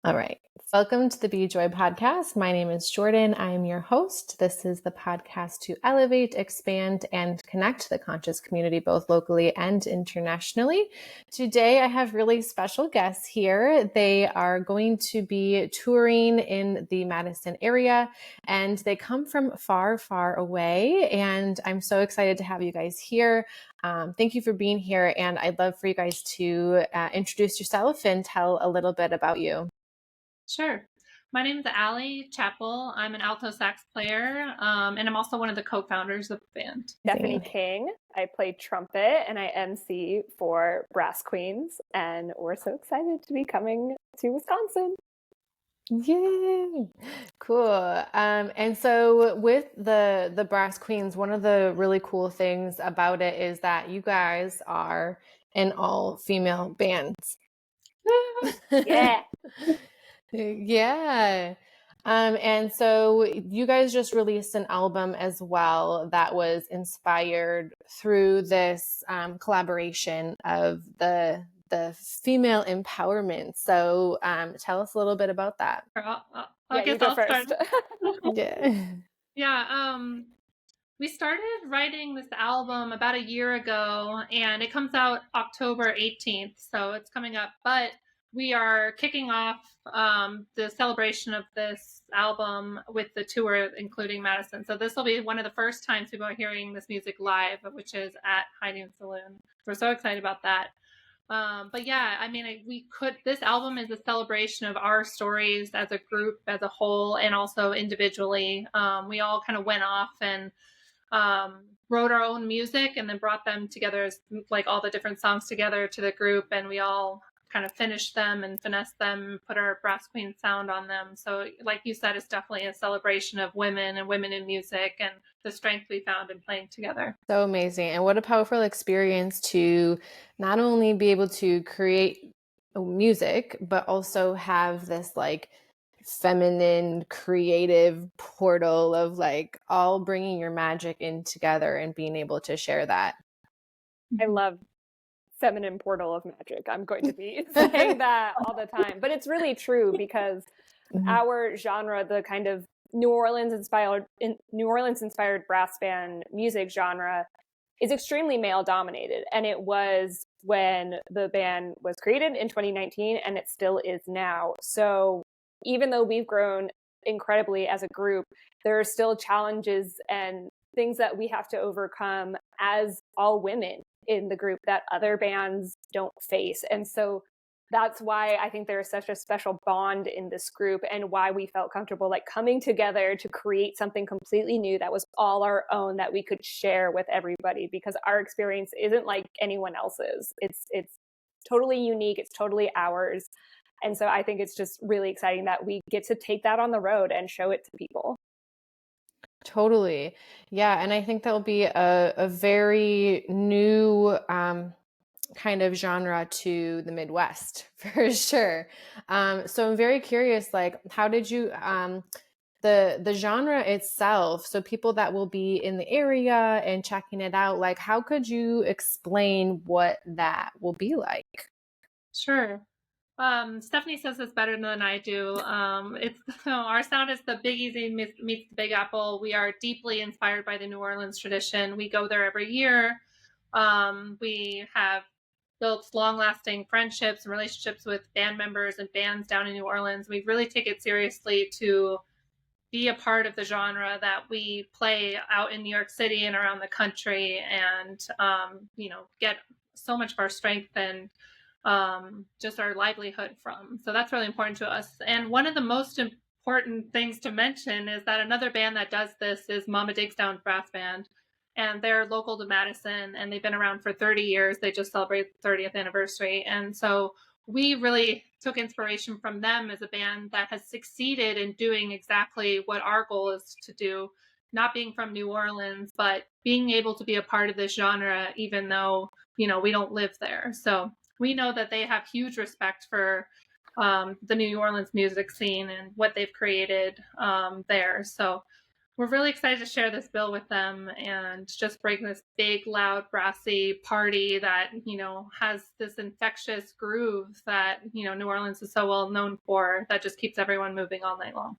All right. Welcome to the Be Joy podcast. My name is Jordan. I am your host. This is the podcast to elevate, expand, and connect the conscious community, both locally and internationally. Today, I have really special guests here. They are going to be touring in the Madison area, and they come from far, far away. And I'm so excited to have you guys here. Thank you for being here. And I'd love for you guys to introduce yourself and tell a little bit about you. Sure. My name is Allie Chappell. I'm an alto sax player, and I'm also one of the co-founders of the band. Stephanie King. I play trumpet and I MC for Brass Queens, and we're so excited to be coming to Wisconsin. Yay! Cool. And so with the Brass Queens, one of the really cool things about it is that you guys are an all-female band. Yeah. Yeah. And so you guys just released an album as well that was inspired through this collaboration of the female empowerment. So tell us a little bit about that. I guess I'll first. Yeah. We started writing this album about a year ago, and it comes out October 18th, so it's coming up. But we are kicking off the celebration of this album with the tour, including Madison. So this will be one of the first times people are hearing this music live, which is at Hideout Saloon. We're so excited about that. But yeah, I mean, this album is a celebration of our stories as a group, as a whole, and also individually. We all kind of went off and wrote our own music and then brought them together as like all the different songs together to the group, and we all kind of finished them and finessed them, put our Brass Queen sound on them. So like you said, it's definitely a celebration of women and women in music and the strength we found in playing together. So amazing. And what a powerful experience to not only be able to create music, but also have this like feminine creative portal of like all bringing your magic in together and being able to share that. I love feminine portal of magic. I'm going to be saying that all the time, but it's really true because our genre, the kind of New Orleans inspired brass band music genre, is extremely male dominated, and it was when the band was created in 2019, and it still is now. So even though we've grown incredibly as a group, there are still challenges and things that we have to overcome as all women in the group that other bands don't face. And so that's why I think there is such a special bond in this group, and why we felt comfortable like coming together to create something completely new that was all our own, that we could share with everybody, because our experience isn't like anyone else's. It's totally unique. It's totally ours. And so I think it's just really exciting that we get to take that on the road and show it to people. Totally. Yeah. And I think that'll be a very new kind of genre to the Midwest for sure. So I'm very curious, like, how did you, the genre itself, so people that will be in the area and checking it out, like, how could you explain what that will be like? Sure. Stephanie says this better than I do. It's our sound is the Big Easy meets the Big Apple. We are deeply inspired by the New Orleans tradition. We go there every year. We have built long-lasting friendships and relationships with band members and bands down in New Orleans. We really take it seriously to be a part of the genre that we play out in New York City and around the country, and get so much of our strength and just our livelihood from. So that's really important to us. And one of the most important things to mention is that another band that does this is Mama Diggs Down Brass Band, and they're local to Madison, and they've been around for 30 years. They just celebrated the 30th anniversary. And so we really took inspiration from them as a band that has succeeded in doing exactly what our goal is to do, not being from New Orleans, but being able to be a part of this genre, even though, we don't live there. So we know that they have huge respect for the New Orleans music scene and what they've created there. So we're really excited to share this bill with them and just bring this big, loud, brassy party that, has this infectious groove that, New Orleans is so well known for, that just keeps everyone moving all night long.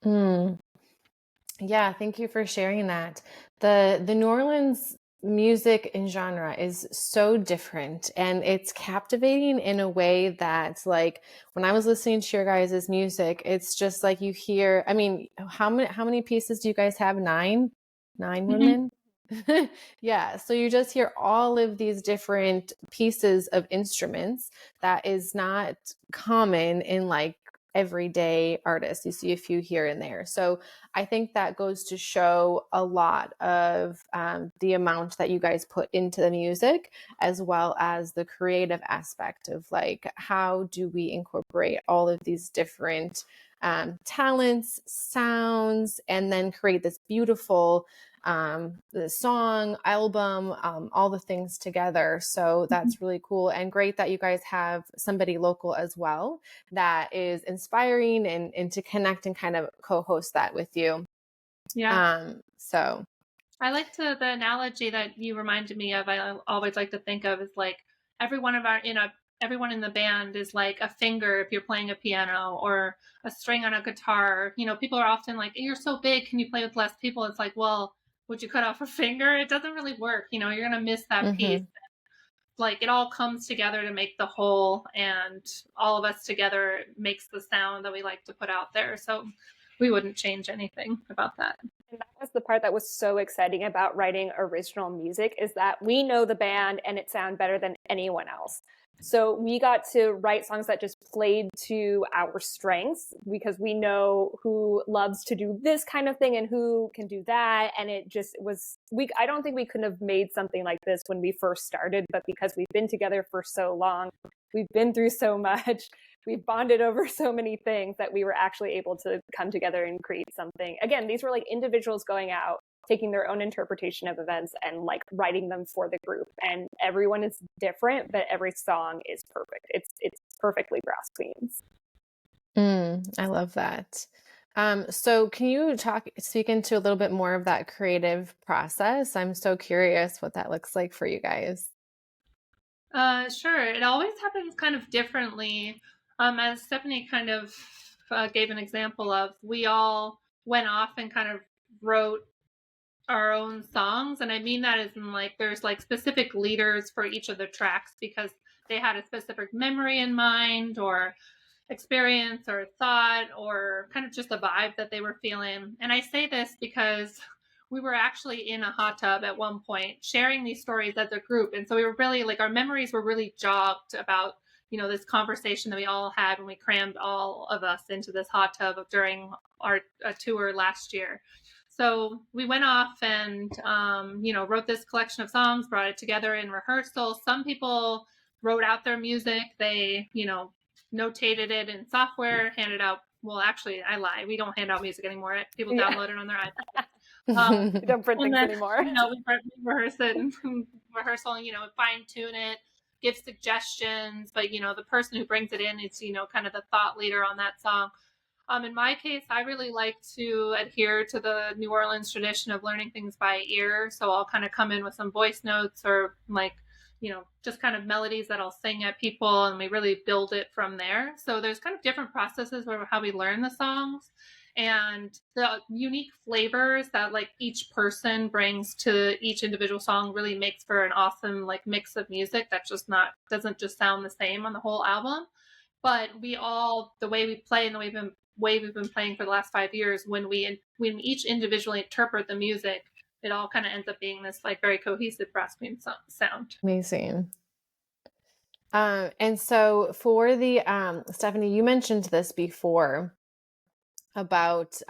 Mm. Yeah, thank you for sharing that. The New Orleans music and genre is so different, and it's captivating in a way that, like, when I was listening to your guys' music, it's just like you hear, I mean, how many pieces do you guys have? Nine women? Yeah, so you just hear all of these different pieces of instruments that is not common in like everyday artists. You see a few here and there. So I think that goes to show a lot of the amount that you guys put into the music, as well as the creative aspect of like, how do we incorporate all of these different talents, sounds, and then create this beautiful the song, album, all the things together. So that's really cool, and great that you guys have somebody local as well that is inspiring and to connect and kind of co-host that with you. Yeah. So I liked the analogy that you reminded me of. I always like to think of is like everyone in the band is like a finger if you're playing a piano, or a string on a guitar. People are often like, "You're so big, can you play with less people?" It's like, well, would you cut off a finger? It doesn't really work. You're gonna miss that piece. Like, it all comes together to make the whole, and all of us together makes the sound that we like to put out there. So we wouldn't change anything about that. And that was the part that was so exciting about writing original music, is that we know the band and it sounds better than anyone else. So we got to write songs that just played to our strengths, because we know who loves to do this kind of thing and who can do that. And it just was, I don't think we could have made something like this when we first started, but because we've been together for so long, we've been through so much, we've bonded over so many things, that we were actually able to come together and create something. Again, these were like individuals going out, taking their own interpretation of events and like writing them for the group. And everyone is different, but every song is perfect. It's perfectly Brass Queens. I love that. So can you speak into a little bit more of that creative process? I'm so curious what that looks like for you guys. Sure. It always happens kind of differently. As Stephanie kind of gave an example of, we all went off and kind of wrote our own songs. And I mean that as in like, there's like specific leaders for each of the tracks, because they had a specific memory in mind, or experience, or thought, or kind of just a vibe that they were feeling. And I say this because we were actually in a hot tub at one point sharing these stories as a group. And so we were really like, our memories were really jogged about, this conversation that we all had when we crammed all of us into this hot tub during our tour last year. So we went off and, wrote this collection of songs, brought it together in rehearsal. Some people wrote out their music. They, notated it in software, handed out. Well, actually, I lie. We don't hand out music anymore. People download it on their iPad. We don't print things anymore. We rehearse it and rehearsal, fine tune it, give suggestions. But, the person who brings it in is, kind of the thought leader on that song. In my case, I really like to adhere to the New Orleans tradition of learning things by ear. So I'll kind of come in with some voice notes, or like, just kind of melodies that I'll sing at people, and we really build it from there. So there's kind of different processes for how we learn the songs, and the unique flavors that like each person brings to each individual song really makes for an awesome like mix of music that doesn't just sound the same on the whole album. But the way we play and the way we've been playing for the last 5 years, when we each individually interpret the music, it all kind of ends up being this like very cohesive Brass Queen sound. Amazing. And so for the Stephanie, you mentioned this before about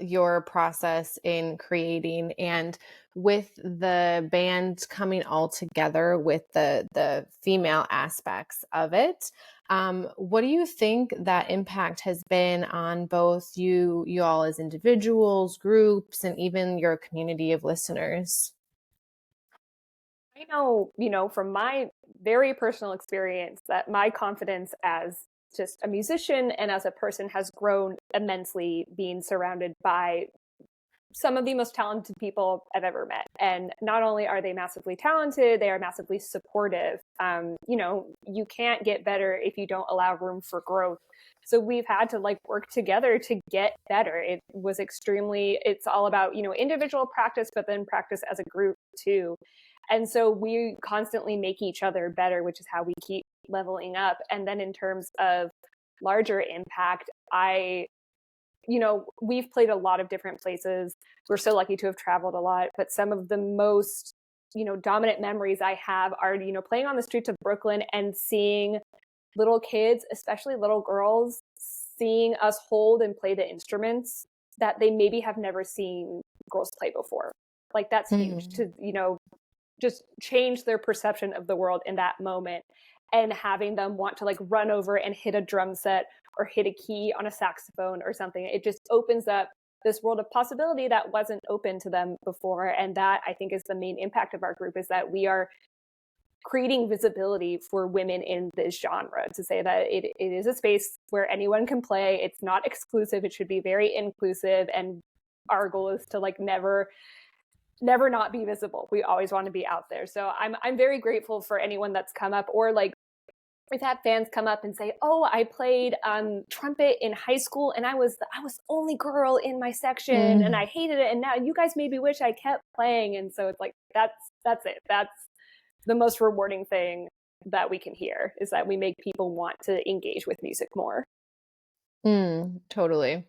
your process in creating, and with the band coming all together with the female aspects of it. What do you think that impact has been on both you all as individuals, groups, and even your community of listeners? I know, from my very personal experience, that my confidence as just a musician and as a person has grown immensely being surrounded by some of the most talented people I've ever met. And not only are they massively talented, they are massively supportive. You know, you can't get better if you don't allow room for growth. So we've had to like work together to get better. It was it's all about, you know, individual practice, but then practice as a group too. And so we constantly make each other better, which is how we keep leveling up. And then in terms of larger impact, you know, we've played a lot of different places. We're so lucky to have traveled a lot, but some of the most, you know, dominant memories I have are, you know, playing on the streets of Brooklyn and seeing little kids, especially little girls, seeing us hold and play the instruments that they maybe have never seen girls play before. Like that's huge to, you know, just change their perception of the world in that moment, and having them want to like run over and hit a drum set or hit a key on a saxophone or something. It just opens up this world of possibility that wasn't open to them before. And that, I think, is the main impact of our group, is that we are creating visibility for women in this genre, to say that it is a space where anyone can play. It's not exclusive. It should be very inclusive. And our goal is to like never not be visible. We always want to be out there. So I'm very grateful for anyone that's come up, or like we've had fans come up and say, "Oh, I played trumpet in high school, and I was the only girl in my section, and I hated it. And now you guys made me wish I kept playing." And so it's like that's it. That's the most rewarding thing that we can hear, is that we make people want to engage with music more. Totally.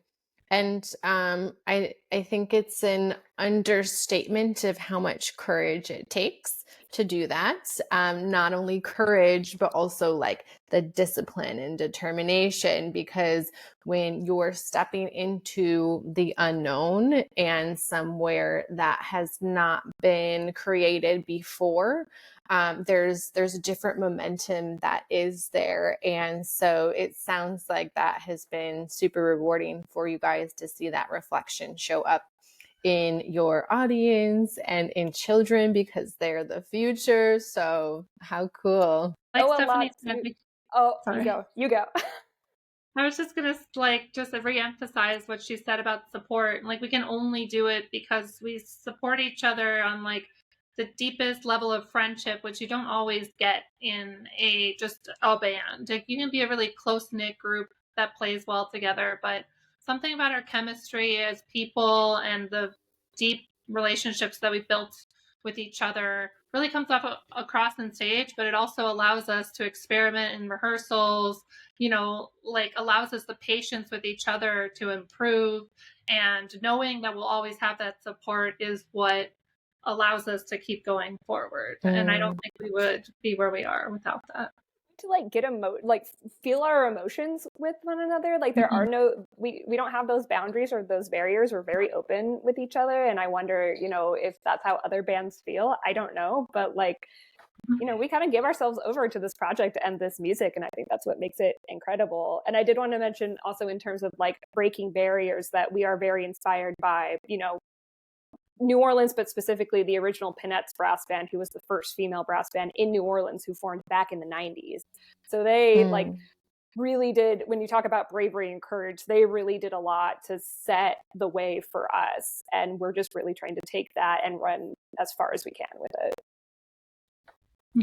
And I think it's an understatement of how much courage it takes to do that. Not only courage, but also like the discipline and determination, because when you're stepping into the unknown and somewhere that has not been created before, there's a different momentum that is there. And so it sounds like that has been super rewarding for you guys to see that reflection show up in your audience and in children, because they're the future. So how cool. Like a Stephanie lot. said, Sorry. You go. I was just gonna like just reemphasize what she said about support. Like we can only do it because we support each other on like the deepest level of friendship, which you don't always get in just a band. Like you can be a really close-knit group that plays well together, but something about our chemistry as people and the deep relationships that we built with each other really comes across on stage, but it also allows us to experiment in rehearsals, you know, like allows us the patience with each other to improve, and knowing that we'll always have that support is what allows us to keep going forward. And I don't think we would be where we are without that. To like feel our emotions with one another. Like there are we don't have those boundaries or those barriers. We're very open with each other. And I wonder, you know, if that's how other bands feel. I don't know, but like, you know, we kind of give ourselves over to this project and this music. And I think that's what makes it incredible. And I did want to mention also, in terms of like breaking barriers, that we are very inspired by, you know, New Orleans, but specifically the original Pinettes brass band, who was the first female brass band in New Orleans, who formed back in the 90s. So they like really did, when you talk about bravery and courage, they really did a lot to set the way for us. And we're just really trying to take that and run as far as we can with it.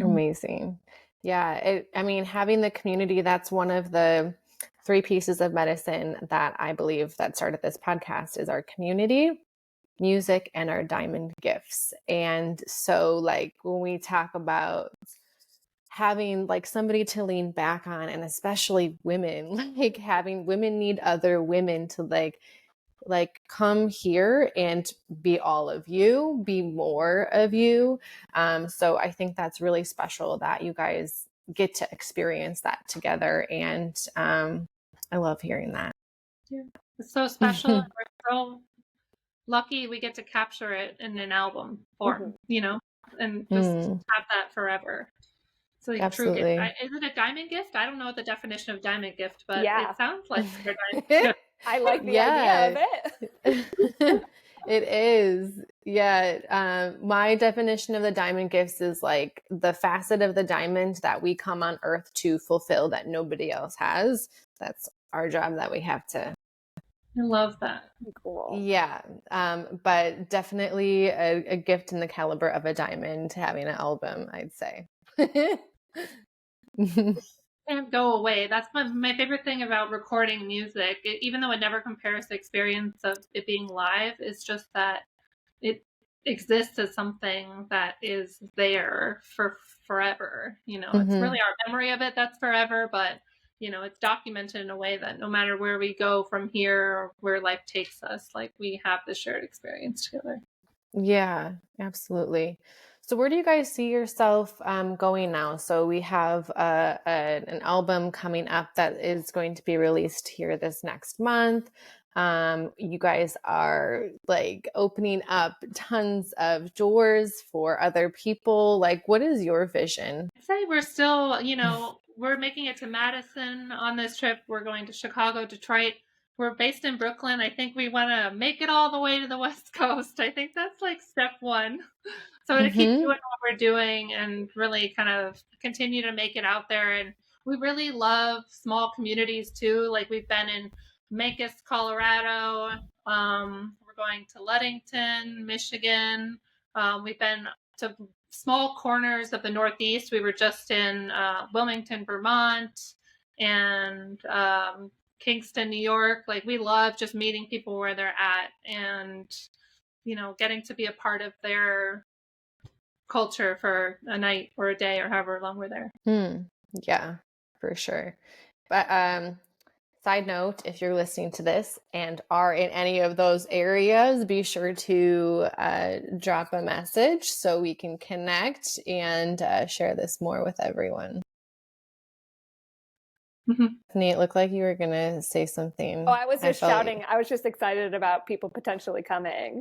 Amazing. Yeah. I mean, having the community, that's one of the 3 pieces of medicine that I believe that started this podcast, is our community, music, and our diamond gifts. And so like when we talk about having like somebody to lean back on, and especially women, like having women need other women to like come here and be all of you, be more of you. So I think that's really special that you guys get to experience that together. And I love hearing that. Yeah. It's so special. And we're so lucky we get to capture it in an album form, you know, and just have that forever. So like Absolutely. true gift. Is it a diamond gift? I don't know what the definition of diamond gift, but Yeah. it sounds like a diamond gift. I like the idea of it. It is. Yeah. My definition of the diamond gifts is like the facet of the diamond that we come on earth to fulfill that nobody else has. That's our job that we have to I love that. Cool. Yeah, but definitely a gift in the caliber of a diamond having an album, I'd say. Can't go away. That's my favorite thing about recording music. Even though it never compares the experience of it being live, it's just that it exists as something that is there for forever. It's really our memory of it that's forever, but it's documented in a way that no matter where we go from here or where life takes us, like we have the shared experience together. Yeah, absolutely. So where do you guys see yourself going now? So we have an album coming up that is going to be released here this next month. You guys are like opening up tons of doors for other people. Like, what is your vision? I'd say we're still, we're making it to Madison on this trip. We're going to Chicago, Detroit. We're based in Brooklyn. I think we want to make it all the way to the West Coast. I think that's like step one. So to keep doing what we're doing and really kind of continue to make it out there. And we really love small communities too. Like we've been in Memphis, Colorado. We're going to Ludington, Michigan. We've been to small corners of the Northeast. We were just in Wilmington, Vermont, and Kingston, New York. Like we love just meeting people where they're at and, getting to be a part of their culture for a night or a day or however long we're there. Yeah, for sure. But side note, if you're listening to this and are in any of those areas, be sure to drop a message so we can connect and share this more with everyone. Nate, it looked like you were going to say something. Oh, I was just shouting. I was just excited about people potentially coming.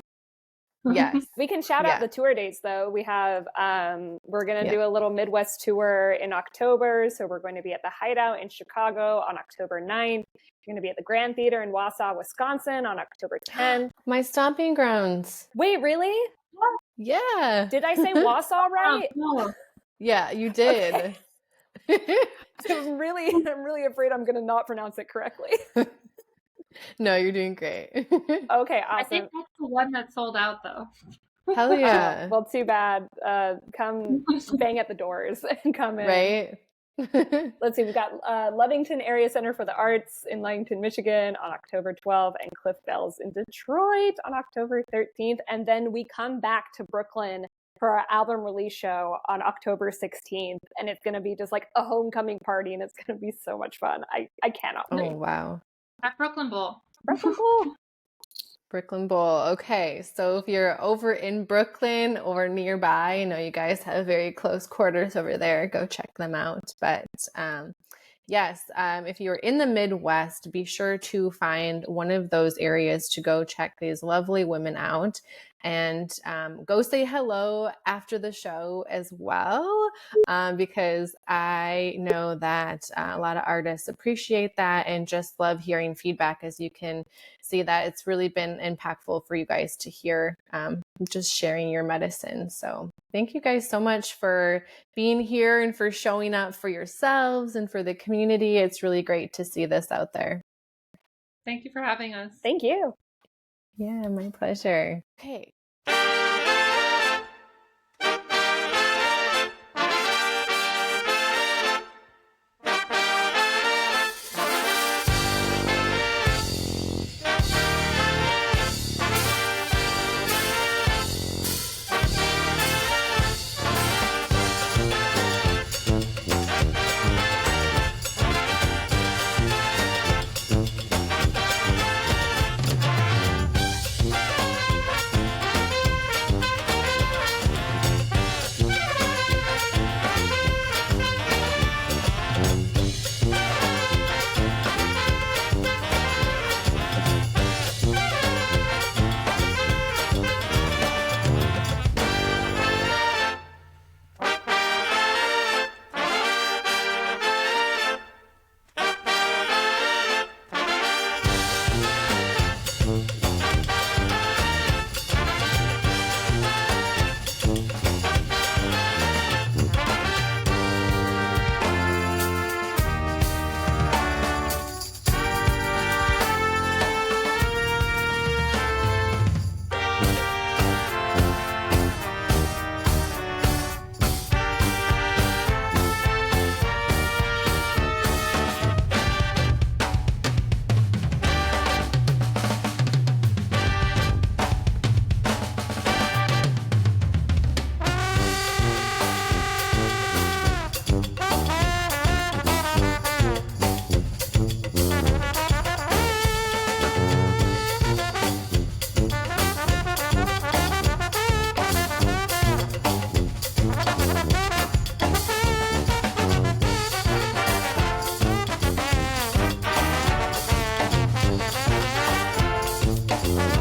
Yes. We can shout out the tour dates though. We have, we're going to do a little Midwest tour in October. So we're going to be at the Hideout in Chicago on October 9th. We're going to be at the Grand Theater in Wausau, Wisconsin on October 10th. My stomping grounds. Wait, really? Yeah. Did I say Wausau right? No. Yeah, you did. Okay. I'm really afraid I'm going to not pronounce it correctly. No, you're doing great. Okay, awesome. I think that's the one that sold out though. Hell yeah. Well, too bad. Come bang at the doors and come in. Right? Let's see. We've got Ludington Area Center for the Arts in Ludington, Michigan on October 12th and Cliff Bells in Detroit on October 13th. And then we come back to Brooklyn for our album release show on October 16th. And it's going to be just like a homecoming party and it's going to be so much fun. I cannot wait. Oh, wow. At Brooklyn Bowl. Brooklyn Bowl. Brooklyn Bowl. Okay, so if you're over in Brooklyn or nearby, I know you guys have very close quarters over there. Go check them out. But yes, if you're in the Midwest, be sure to find one of those areas to go check these lovely women out and go say hello after the show as well, because I know that a lot of artists appreciate that and just love hearing feedback, as you can see that it's really been impactful for you guys to hear, just sharing your medicine. So thank you guys so much for being here and for showing up for yourselves and for the community. It's really great to see this out there. Thank you for having us. Thank you. Yeah, my pleasure. Okay. Bye.